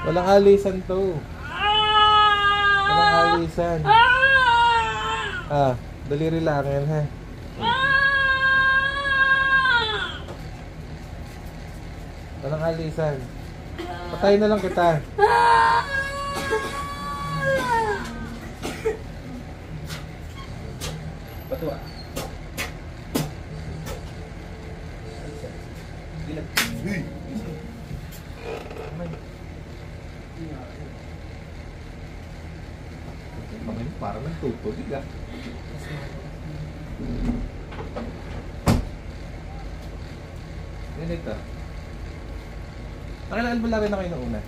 Walang alisan to. Walang alisan. Daliri lang yan ha. Walang alisan. Patayin na lang kita. Patwa. Gilag. Parang nagtutulog ah. Ganito. Nakilaan mo lang rin na kayo noong una?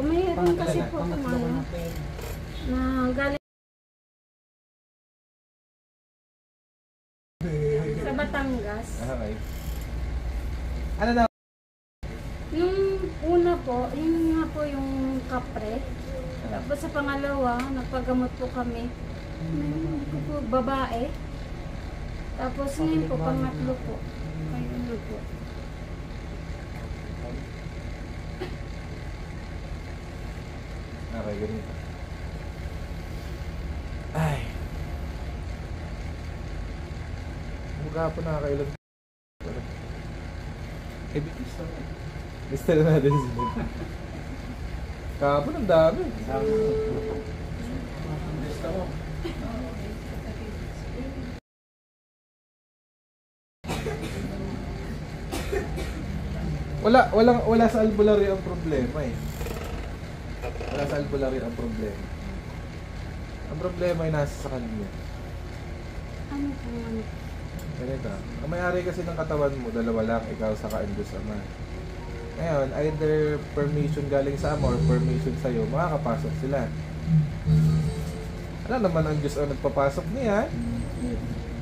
Mayroon kasi po kumano na galing sa Batangas. Okay. Ano na? Yung una po, yun nga po yung kapre. Tapos sa pangalawa, nagpagamot po kami. Po, babae. Tapos ngayon po, pangatlo po. Ayun na po. Okay, ganito. Ay. Mukha po nakakailan. Eh, bitis na. Lista na natin sila. Kahapon ang dami. Wala sa albularyo ang problema eh. Wala sa albularyo ang problema. Ang problema ay nasa sa kanya. Ano po ano? Ganito. Ang may-ari kasi ng katawan mo, dalawa lang, ikaw saka ang Diyos Ama. Ngayon, either permission galing sa Ama or permission sa'yo, makakapasok sila. Ano naman ang Diyos ang nagpapasok niya?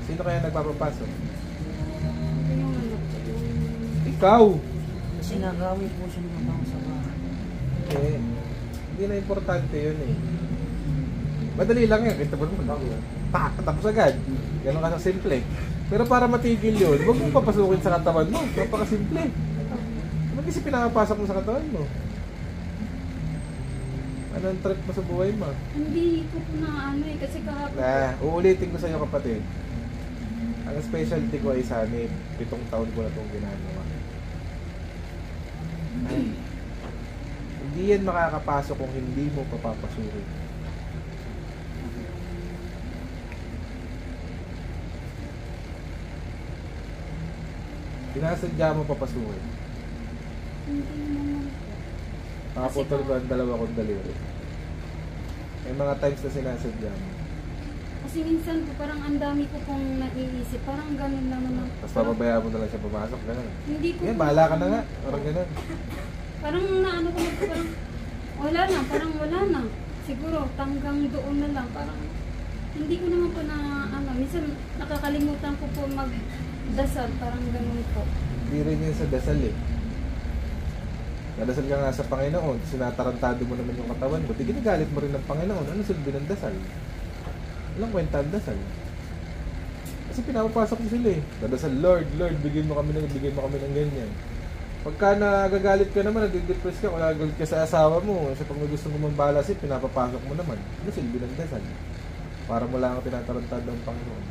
Sino kaya nagpapapasok? Yung ano po, Ikaw! Kasi nagawi po siya ng mga sa bahay. Eh, hindi na importante yun eh. Madali lang yan, kita mo naman. Tapos agad. Ganon ka sa simple. Pero para matigil yun, huwag mong papasukin sa katawan mo. Napakasimple. Ano kasi pinapasok mo sa katawan mo? Anong trip mo sa buhay mo? hindi ko po na ano eh, kasi kahapon Uulitin ko sa iyo kapatid. Ang specialty ko ay sanib. 7 taon ko na itong ginagawa. Ay, hindi yan makakapasok kung hindi mo papapasukin. Sinasadya mo papasukin. hindi naman po. Nakaputol ko ang 2 kong daliri. May mga times na sinasadya mo. Kasi minsan po parang ang dami ko pong naiisip, parang ganun lang naman. Tapos papabayaan mo na lang siya pumasok. Ganun. Hindi ko Yan, po- bahala ka na nga. Parang ganun. Parang naano ko na po, parang parang wala na. Siguro hanggang doon na lang, parang hindi ko naman po na ano, minsan nakakalimutan ko po magdasal, parang ganun po. Hindi rin yun sa dasal eh. Nadasal ka nga sa Panginoon, sinatarantado mo naman yung katawan mo, di ginagalit mo rin ng Panginoon. Ano silbi ng dasal? Walang kwenta ang dasal. Kasi pinapapasok mo sila eh. Dadasal, Lord, bigyan mo kami ng ganyan. Pagka nagagalit ka naman, nadidepress ka, kung nagagalit ka sa asawa mo, sa pag may gusto mo mambalasit, pinapapasok mo naman. Ano silbi ng dasal? Para mo lang tinatarantado ng Panginoon.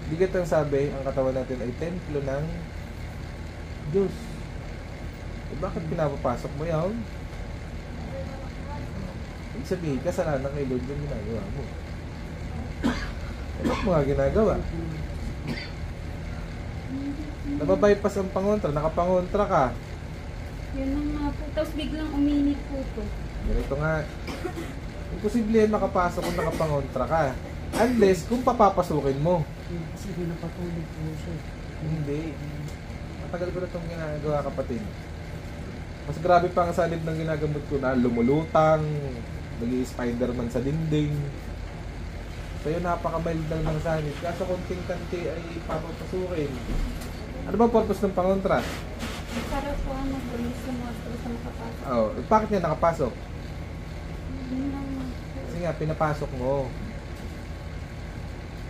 Hindi kitang sabi, ang katawan natin ay templo ng Diyos. Eh, bakit pinapapasok mo yan? Ibig sabihin, kasalanan kay Lord yung ginagawa mo. Eh, bakit mo nga ginagawa? Nababypass ang pangontra, nakapangontra ka. Yun na nga po. Tapos biglang uminit po to. Ganito nga. Imposible yan makapasok kung nakapangontra ka. Unless kung papapasukin mo. Kasi pinapatulog po siya. Hindi. Matagal ko na itong ginagawa, kapatid. Mas grabe pa ang sanib ng ginagamot ko na lumulutang, nag-i-Spiderman sa dinding. So yun, napaka-mild lang ng sanib. Kaso konting kanti ay papapasukin. Ano ba purpose ng pangontra? Para po ano po, hindi sa mga sa makapasok. Oh, bakit niya nakapasok? Yun lang nga po. Kasi nga, pinapasok mo.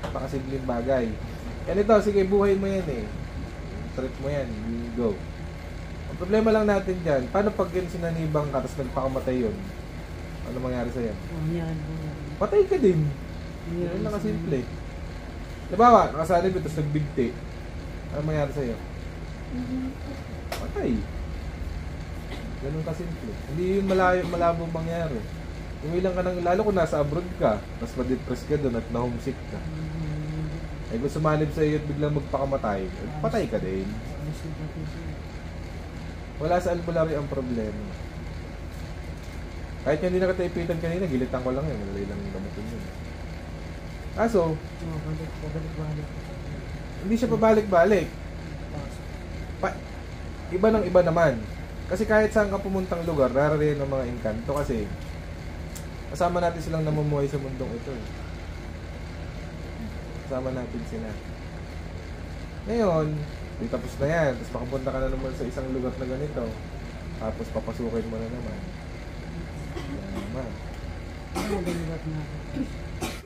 Napakasimpleng bagay. Yan ito, sige, buhay mo yan eh. Trip mo yan, you go. Ang problema lang natin dyan, paano pag yun sinanibang ka, tapos nagpakamatay yun? Ano mangyari sa'yo? Mangyari po yan. Patay ka din. Mangyari Yun lang sa- kasimple. Diba, nakasanib yun, tapos nagbigti. Ano mangyari sa'yo? Mhm. Patay. Ganun kasimple. Hindi yun malabo mangyari. Umilang ka ng, lalo kung nasa abroad ka, tapos ma-depress ka doon at na-homesick ka. Eh kung sumanib sa iyo at biglang magpakamatay, patay ka din. Gusto ko po siya. Wala sa albularyo ang problema. Kahit hindi nakataipitan kanina, gilitan ko lang yun. Malay lang yung gamutin yun. Kaso, Pabalik-balik. hindi siya pabalik-balik. Iba ng iba naman. Kasi kahit saan ka pumuntang lugar, narariyan ng mga engkanto kasi kasama natin silang namumuhay sa mundong ito. Eh. Kasama natin sila. Ngayon, di tapos na yan. Tapos makapunta ka na naman sa isang lugar na ganito. Tapos papasukin mo na naman. Yan naman. Ano magalit na ako?